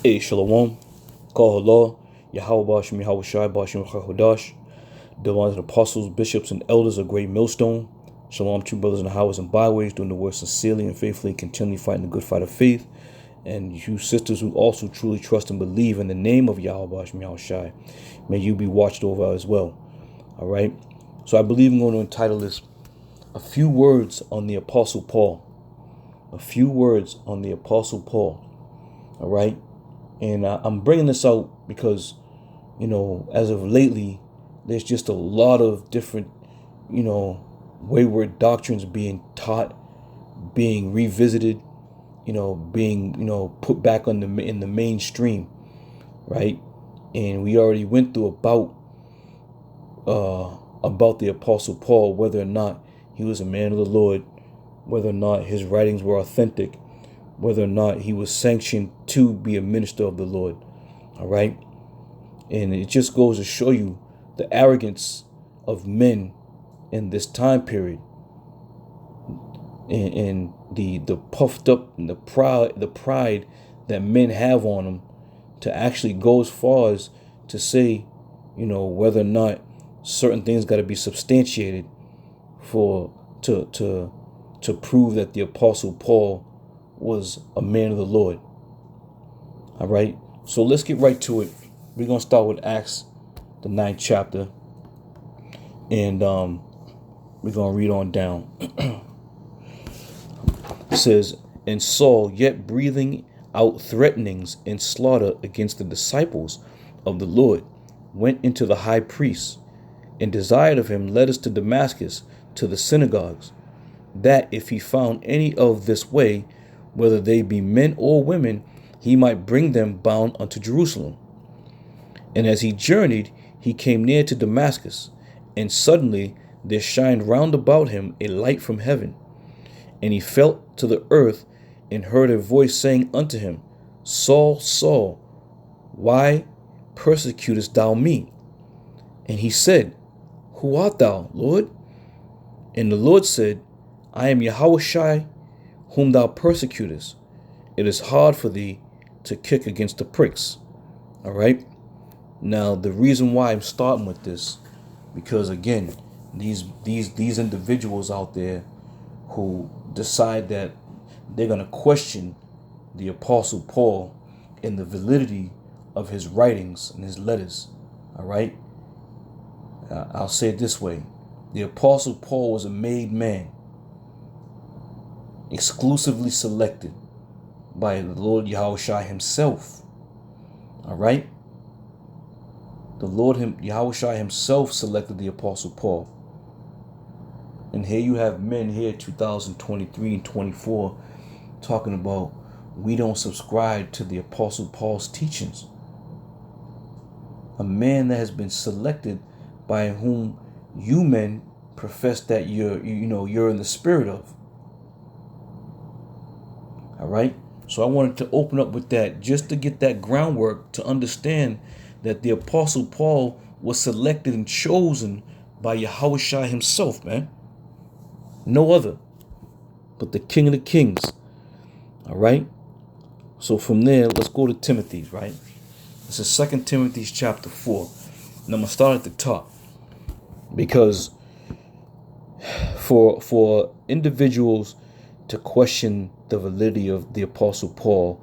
Hey, Shalom, Kahala, Yahweh Bashim, Yahweh Shai, Bashim Chahodash, divine apostles, bishops, and elders of Great Millstone. Shalom to brothers in the highways and byways, doing the work sincerely and faithfully, and continually fighting the good fight of faith. And you sisters who also truly trust and believe in the name of Yahweh Bashim, Yahweh Shai, may you be watched over as well. All right. So I believe I'm going to entitle this A Few Words on the Apostle Paul. A few words on the Apostle Paul. All right. And I'm bringing this out because, as of lately, there's just a lot of different, wayward doctrines being taught, being revisited, being, put back in the mainstream, right? And we already went through about the Apostle Paul, whether or not he was a man of the Lord, whether or not his writings were authentic, whether or not he was sanctioned to be a minister of the Lord. All right. And it just goes to show you the arrogance of men in this time period, and the puffed up and the pride that men have on them, to actually go as far as to say, whether or not certain things got to be substantiated to prove that the Apostle Paul was a man of the Lord. All right, so let's get right to it. We're gonna start with Acts, the 9th chapter, and we're gonna read on down. It says, "And Saul, yet breathing out threatenings and slaughter against the disciples of the Lord, went into the high priest, and desired of him letters to Damascus, to the synagogues, that if he found any of this way, whether they be men or women, he might bring them bound unto Jerusalem. And as he journeyed, he came near to Damascus, and suddenly there shined round about him a light from heaven. And he fell to the earth, and heard a voice saying unto him, Saul, Saul, why persecutest thou me? And he said, Who art thou, Lord? And the Lord said, I am Yahweh Shai, whom thou persecutest. It is hard for thee to kick against the pricks." All right. Now, the reason why I'm starting with this, because again, these individuals out there who decide that they're going to question the Apostle Paul and the validity of his writings and his letters. All right. I'll say it this way. The Apostle Paul was a made man, exclusively selected by the Lord Yahweh Shai himself. All right. The Lord Yahweh Shai himself selected the Apostle Paul. And here you have men here, 2023 and 24, talking about we don't subscribe to the Apostle Paul's teachings. A man that has been selected by whom you men profess that you're in the spirit of. All right. So I wanted to open up with that just to get that groundwork to understand that the Apostle Paul was selected and chosen by Yahweh Shai himself, man. No other but the King of the Kings. All right. So from there, let's go to Timothy, right? This is 2 Timothy chapter 4. And I'm going to start at the top, because for individuals to question the validity of the Apostle Paul,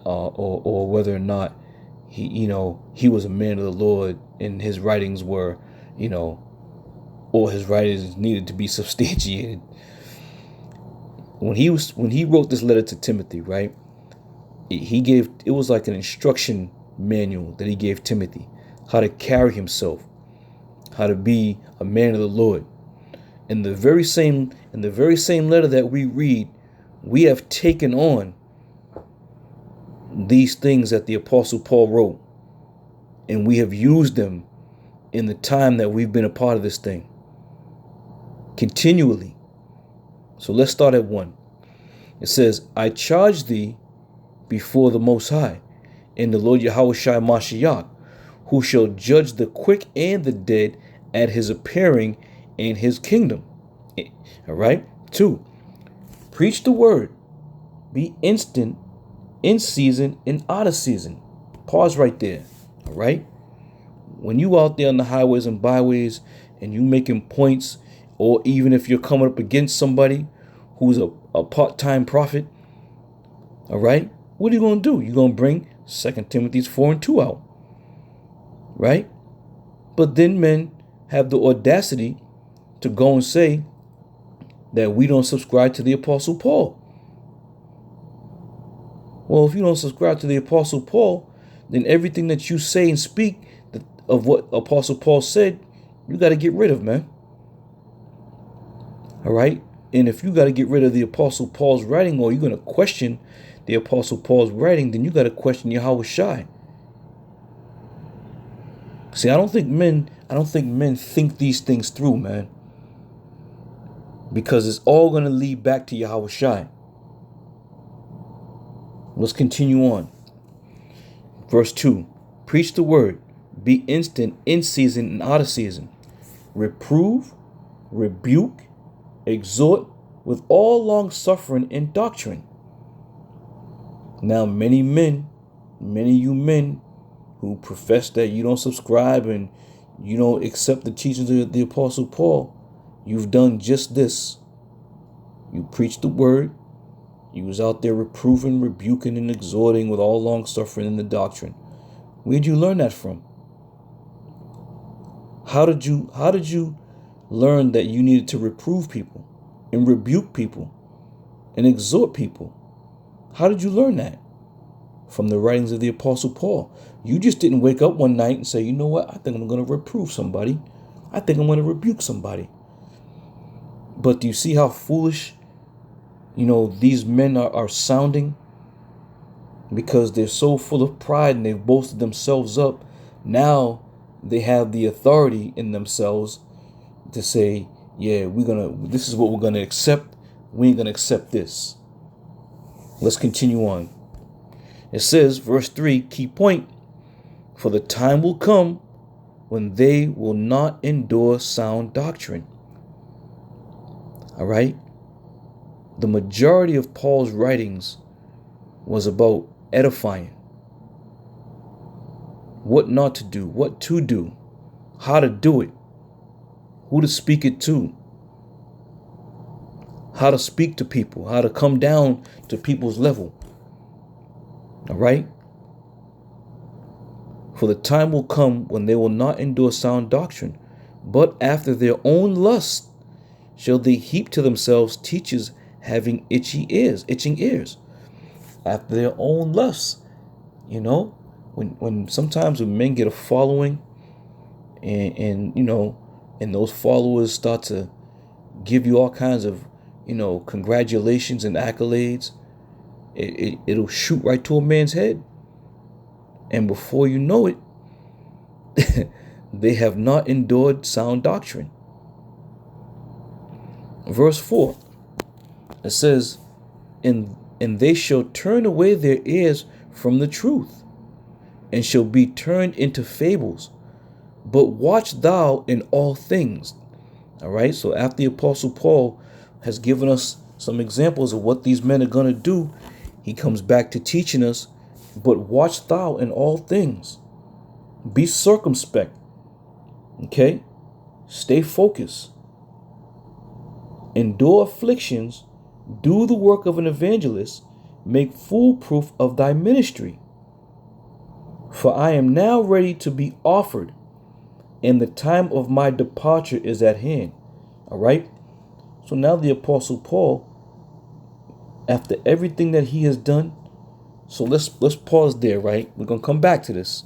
or whether or not he was a man of the Lord and his writings were, or his writings needed to be substantiated. When he wrote this letter to Timothy, right? It was like an instruction manual that he gave Timothy, how to carry himself, how to be a man of the Lord. In the very same letter that we read, we have taken on these things that the Apostle Paul wrote, and we have used them in the time that we've been a part of this thing continually. So let's start at 1. It says, I charge thee before the Most High and the Lord Yahweh Shai Mashiach, who shall judge the quick and the dead at his appearing in his kingdom. All right. 2, preach the word, be instant, in season and out of season. Pause right there. All right. When you out there on the highways and byways and you making points, or even if you're coming up against somebody who's a part-time prophet, all right, what are you going to do? You're going to bring 2 Timothy 4:2 out, right? But then men have the audacity to go and say that we don't subscribe to the Apostle Paul. Well, if you don't subscribe to the Apostle Paul, then everything that you say and speak of what Apostle Paul said, you got to get rid of, man. All right? And if you got to get rid of the Apostle Paul's writing, or you're going to question the Apostle Paul's writing, then you got to question Yahweh Shai. See, I don't think men think these things through, man. Because it's all going to lead back to Yahweh Shai. Let's continue on. Verse 2. Preach the word. Be instant in season and out of season. Reprove, rebuke, exhort with all long suffering and doctrine. Now, many of you men who profess that you don't subscribe and you don't accept the teachings of the Apostle Paul, you've done just this. You preach the word. You was out there reproving, rebuking, and exhorting with all long suffering in the doctrine. Where'd you learn that from? How did you learn that you needed to reprove people and rebuke people and exhort people? How did you learn that? From the writings of the Apostle Paul. You just didn't wake up one night and say, you know what? I think I'm going to reprove somebody. I think I'm going to rebuke somebody. But do you see how foolish, these men are sounding? Because they're so full of pride and they've boasted themselves up. Now they have the authority in themselves to say, yeah, this is what we're going to accept. We ain't going to accept this. Let's continue on. It says, verse 3, key point, for the time will come when they will not endure sound doctrine. All right. The majority of Paul's writings was about edifying. What not to do, what to do, how to do it, who to speak it to, how to speak to people, how to come down to people's level. All right. For the time will come when they will not endure sound doctrine, but after their own lust shall they heap to themselves teachers having itching ears. After their own lusts. When sometimes when men get a following and those followers start to give you all kinds of, congratulations and accolades, it'll shoot right to a man's head. And before you know it, they have not endured sound doctrine. Verse 4, it says, and they shall turn away their ears from the truth, and shall be turned into fables. But watch thou in all things. All right. So after the Apostle Paul has given us some examples of what these men are going to do, he comes back to teaching us, but watch thou in all things. Be circumspect. Okay. Stay focused. Endure afflictions. Do the work of an evangelist. Make full proof of thy ministry. For I am now ready to be offered, and the time of my departure is at hand. All right. So now the Apostle Paul, after everything that he has done, so let's pause there, right? We're going to come back to this.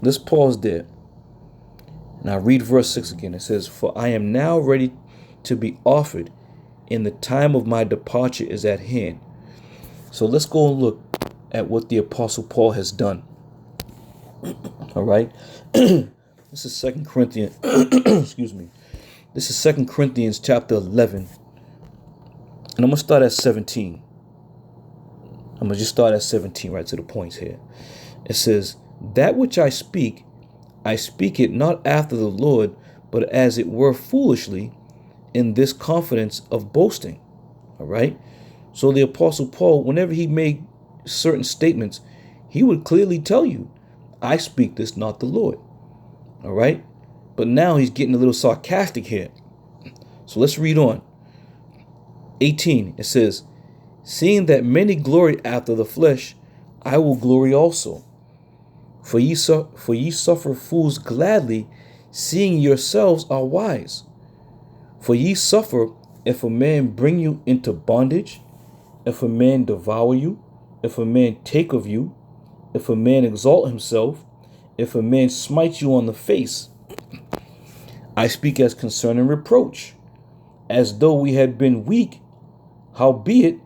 Let's pause there. Now read verse 6 again. It says, for I am now ready to be offered, and the time of my departure is at hand. So let's go and look at what the Apostle Paul has done. All right. This is 2 Corinthians. Excuse me. This is 2 Corinthians chapter 11. And I'm going to start at 17. I'm going to just start at 17 right to the points here. It says, that which I speak it not after the Lord, but as it were foolishly, in this confidence of boasting. All right. So the Apostle Paul, whenever he made certain statements, he would clearly tell you I speak this, not the Lord. All right? But now he's getting a little sarcastic here. So let's read on. 18, it says, seeing that many glory after the flesh, I will glory also. For ye suffer fools gladly, seeing yourselves are wise. For ye suffer if a man bring you into bondage, if a man devour you, if a man take of you, if a man exalt himself, if a man smite you on the face. I speak as concerning reproach, as though we had been weak. Howbeit,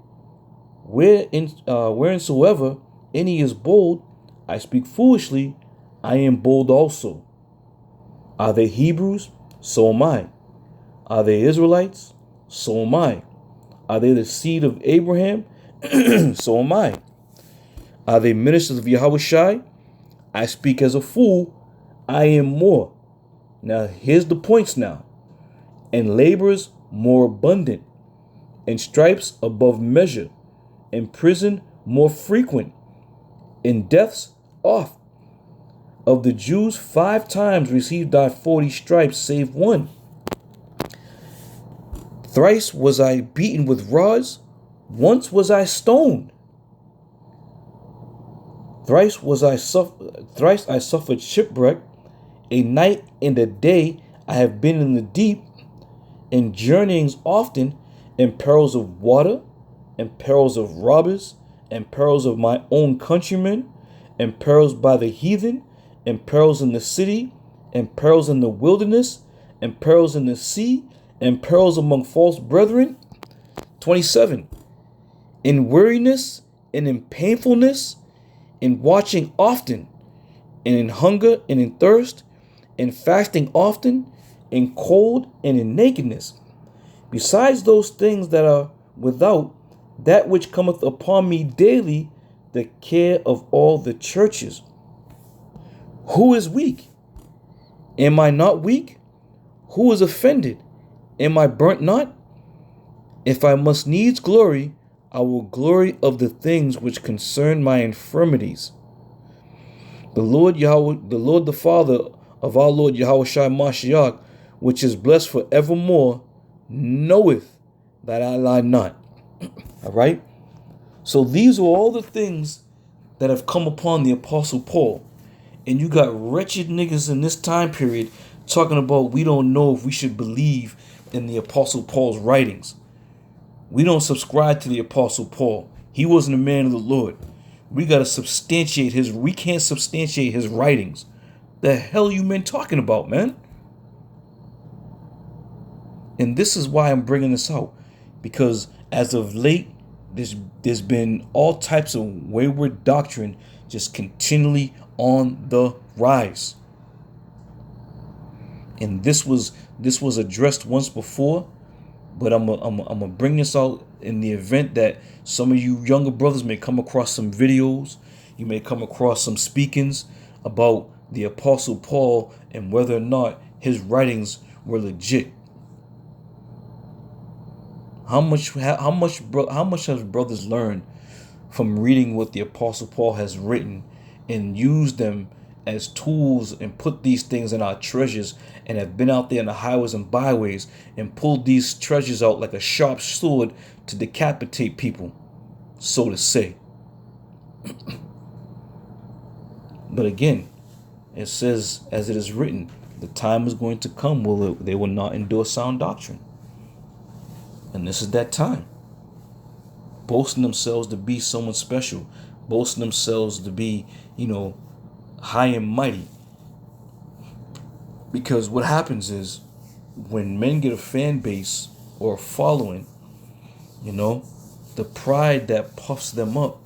whereinsoever any is bold, I speak foolishly, I am bold also. Are they Hebrews? So am I. Are they Israelites? So am I. Are they the seed of Abraham? So am I. Are they ministers of Yahushai? I speak as a fool, I am more. Now here's the points now. And labors more abundant, and stripes above measure, and prison more frequent, and deaths oft. Of the Jews 5 times received I 40 stripes, save one. Thrice was I beaten with rods, once was I stoned. Thrice I suffered shipwreck, a night and a day I have been in the deep, in journeyings often, in perils of water, in perils of robbers, in perils of my own countrymen, in perils by the heathen, in perils in the city, in perils in the wilderness, in perils in the sea, in perils among false brethren. 27. In weariness and in painfulness, in watching often, and in hunger and in thirst, in fasting often, in cold and in nakedness. Besides those things that are without, that which cometh upon me daily, the care of all the churches. Who is weak? Am I not weak? Who is offended? Am I burnt not? If I must needs glory, I will glory of the things which concern my infirmities. The Lord the Father of our Lord Yahushua Mashiach, which is blessed forevermore, knoweth that I lie not. All right? So these are all the things that have come upon the Apostle Paul. And you got wretched niggas in this time period talking about we don't know if we should believe in the Apostle Paul's writings. We don't subscribe to the Apostle Paul. He wasn't a man of the Lord. We can't substantiate his writings. The hell you men talking about, man? And this is why I'm bringing this out. Because as of late, there's been all types of wayward doctrine just continually on the rise. And this was addressed once before, but I'm gonna bring this out in the event that some of you younger brothers may come across some videos, you may come across some speakings about the Apostle Paul and whether or not his writings were legit. How much has brothers learned from reading what the Apostle Paul has written and used them as tools and put these things in our treasures and have been out there in the highways and byways and pulled these treasures out like a sharp sword to decapitate people, so to say. But again, it says, as it is written, the time is going to come where they will not endure sound doctrine. And this is that time. Boasting themselves to be someone special. Boasting themselves to be, high and mighty. Because what happens is, when men get a fan base or a following, the pride that puffs them up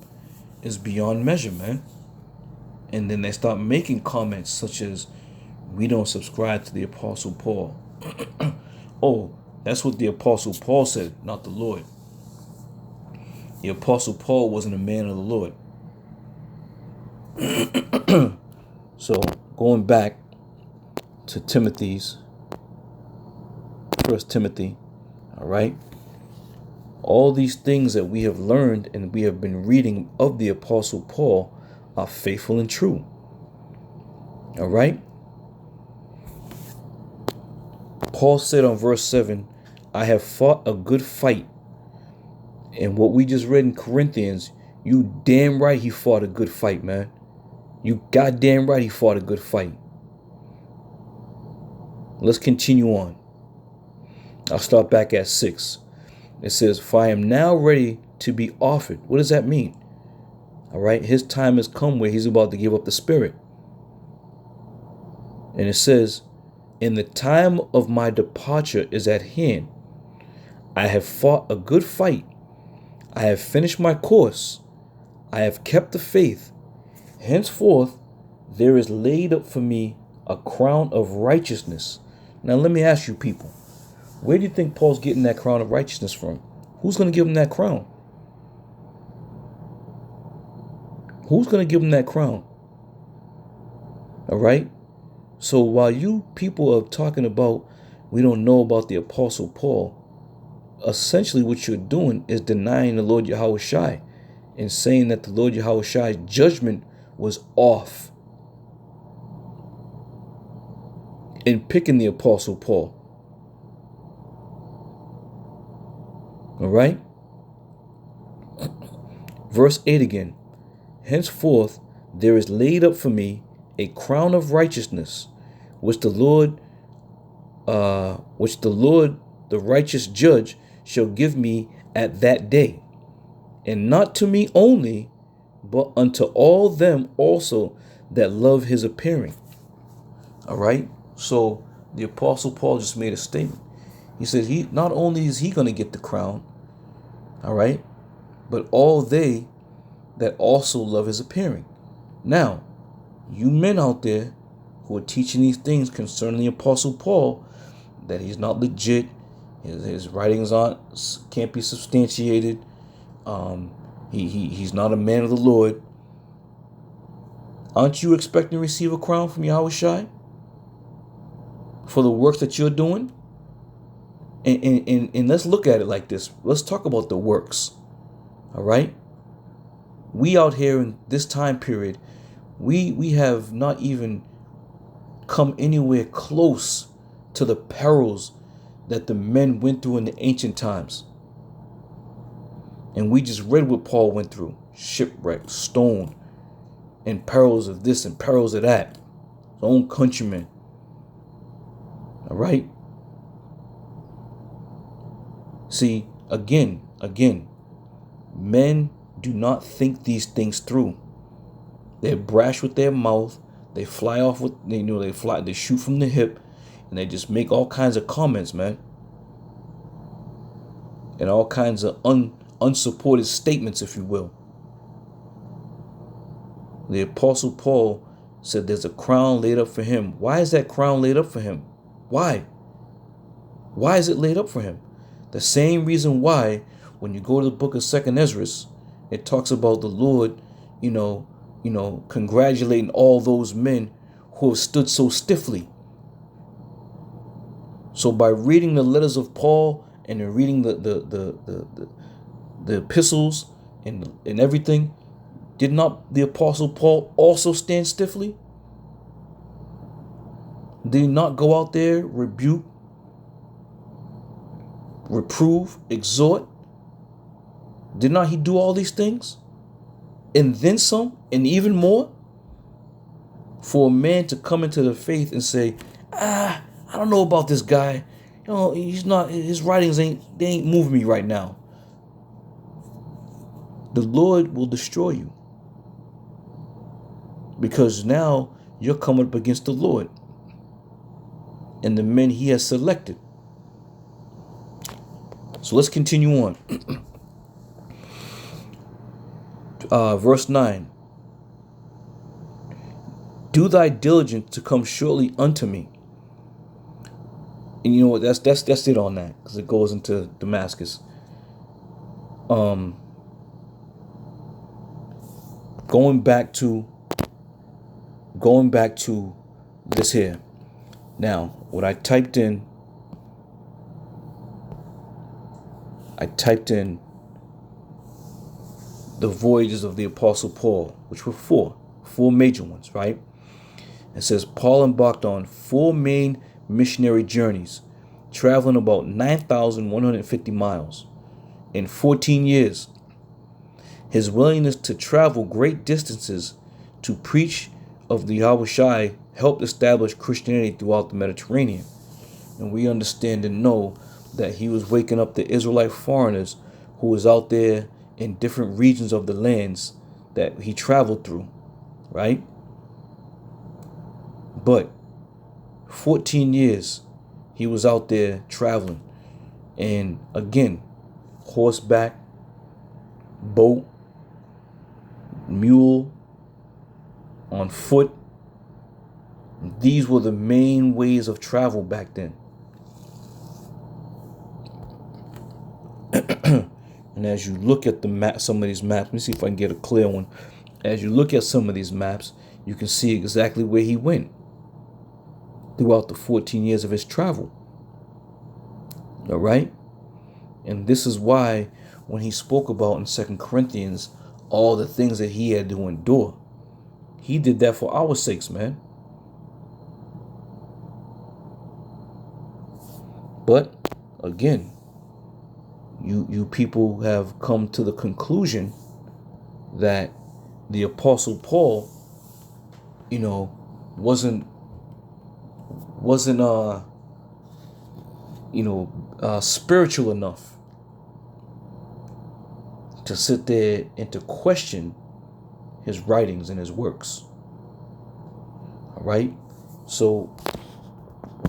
is beyond measure, man. And then they start making comments such as, we don't subscribe to the Apostle Paul. Oh, that's what the Apostle Paul said, not the Lord. The Apostle Paul wasn't a man of the Lord. So, going back to First Timothy, all right? All these things that we have learned and we have been reading of the Apostle Paul are faithful and true. All right. Paul said on verse 7, I have fought a good fight. And what we just read in Corinthians, you damn right he fought a good fight, man. You goddamn right he fought a good fight. Let's continue on. I'll start back at 6. It says, for I am now ready to be offered. What does that mean? All right, his time has come where he's about to give up the spirit. And it says, in the time of my departure is at hand. I have fought a good fight. I have finished my course. I have kept the faith. Henceforth, there is laid up for me a crown of righteousness. Now, let me ask you people, where do you think Paul's getting that crown of righteousness from? Who's going to give him that crown? Who's going to give him that crown? All right. So while you people are talking about, we don't know about the Apostle Paul, essentially what you're doing is denying the Lord Yahushua and saying that the Lord Yahushua's judgment was off in picking the Apostle Paul. All right. Verse 8 again. Henceforth there is laid up for me a crown of righteousness, which the Lord, the righteous judge, shall give me at that day, and not to me only, but unto all them also that love his appearing. All right. So the Apostle Paul just made a statement. He said he not only is he going to get the crown, all right, but all they that also love his appearing. Now, you men out there who are teaching these things concerning the Apostle Paul, that he's not legit, his writings can't be substantiated, he's not a man of the Lord. Aren't you expecting to receive a crown from Yahushua for the works that you're doing? And let's look at it like this. Let's talk about the works. All right. We out here in this time period, we have not even come anywhere close to the perils that the men went through in the ancient times. And we just read what Paul went through: shipwreck, stone, and perils of this and perils of that. His own countrymen. All right. See, again, men do not think these things through. They're brash with their mouth. They fly off with, they shoot from the hip, and they just make all kinds of comments, man. And all kinds of unsupported statements, if you will. The Apostle Paul said there's a crown laid up for him. Why is that crown laid up for him? Why? Why is it laid up for him? The same reason why, when you go to the book of 2nd Ezra, it talks about the Lord, congratulating all those men who have stood so stiffly. So by reading the letters of Paul and then reading the epistles and everything, did not the Apostle Paul also stand stiffly? Did he not go out there, rebuke, reprove, exhort? Did not he do all these things? And then some, and even more? For a man to come into the faith and say, I don't know about this guy. He's not, his writings ain't moving me right now. The Lord will destroy you. Because now you're coming up against the Lord and the men he has selected. So let's continue on. Verse 9. Do thy diligence to come shortly unto me. And you know what? That's it on that, because it goes into Damascus. Going back to this here. Now, what I typed in the Voyages of the Apostle Paul, which were four major ones, right? It says Paul embarked on 4 main missionary journeys, traveling about 9,150 miles in 14 years. His willingness to travel great distances to preach of the Yahushai helped establish Christianity throughout the Mediterranean. And we understand and know that he was waking up the Israelite foreigners who was out there in different regions of the lands that he traveled through, right? But 14 years he was out there traveling. And again, horseback, boat, mule, on foot. These were the main ways of travel back then. And as you look at the map, some of these maps, let me see if I can get a clear one. As you look at some of these maps, you can see exactly where he went throughout the 14 years of his travel. All right? And this is why when he spoke about in 2 Corinthians all the things that he had to endure, he did that for our sakes, man. But again, you people have come to the conclusion that the Apostle Paul, wasn't spiritual enough to sit there and to question his writings and his works. All right, so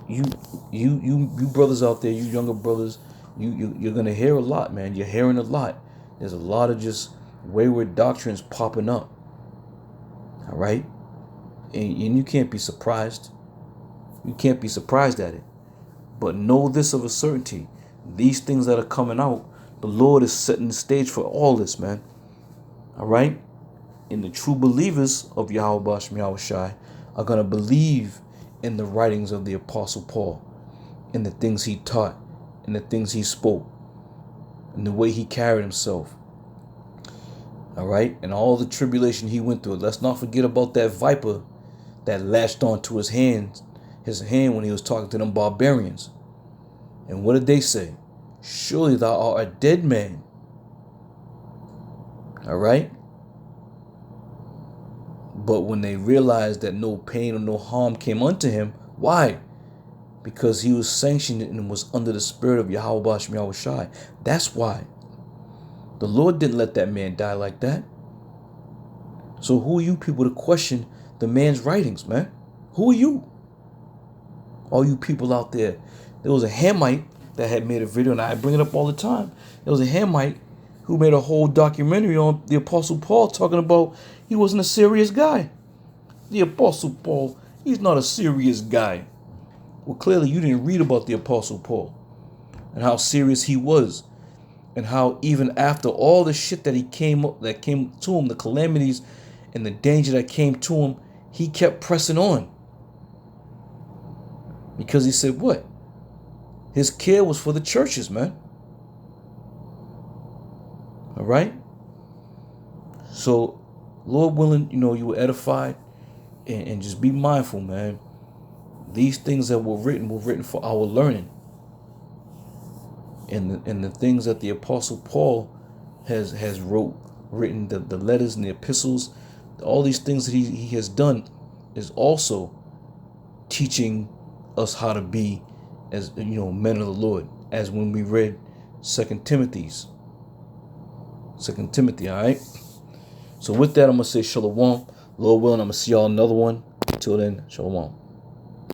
you brothers out there, you younger brothers, you're gonna hear a lot, man. You're hearing a lot. There's a lot of just wayward doctrines popping up. All right, and you can't be surprised. You can't be surprised at it. But know this of a certainty: these things that are coming out, the Lord is setting the stage for all this, man. All right, and the true believers of Yahweh Bashem Yahushai are gonna believe in the writings of the Apostle Paul, in the things he taught, in the things he spoke, in the way he carried himself. All right, and all the tribulation he went through. Let's not forget about that viper that latched onto his hand when he was talking to them barbarians. And what did they say? Surely thou art a dead man. All right. But when they realized that no pain or no harm came unto him, why? Because he was sanctioned and was under the spirit of Yahweh Bashem Yahushai. That's why. The Lord didn't let that man die like that. So who are you people to question the man's writings, man? Who are you? All you people out there. There was a Hamite that had made a video, and I bring it up all the time. There was a Hamite who made a whole documentary on the Apostle Paul, talking about he wasn't a serious guy. The Apostle Paul, he's not a serious guy. Well, clearly you didn't read about the Apostle Paul and how serious he was, and how even after all the shit that came to him, the calamities and the danger that came to him, he kept pressing on. Because he said what? His care was for the churches, man. All right? So, Lord willing, you were edified, and just be mindful, man. These things that were written for our learning. And the things that the Apostle Paul has written, the letters and the epistles, all these things that he has done is also teaching us how to be as men of the Lord, as when we read 2 Timothy, all right? So with that, I'm going to say shalom. Lord willing, I'm going to see y'all another one. Until then, shalom.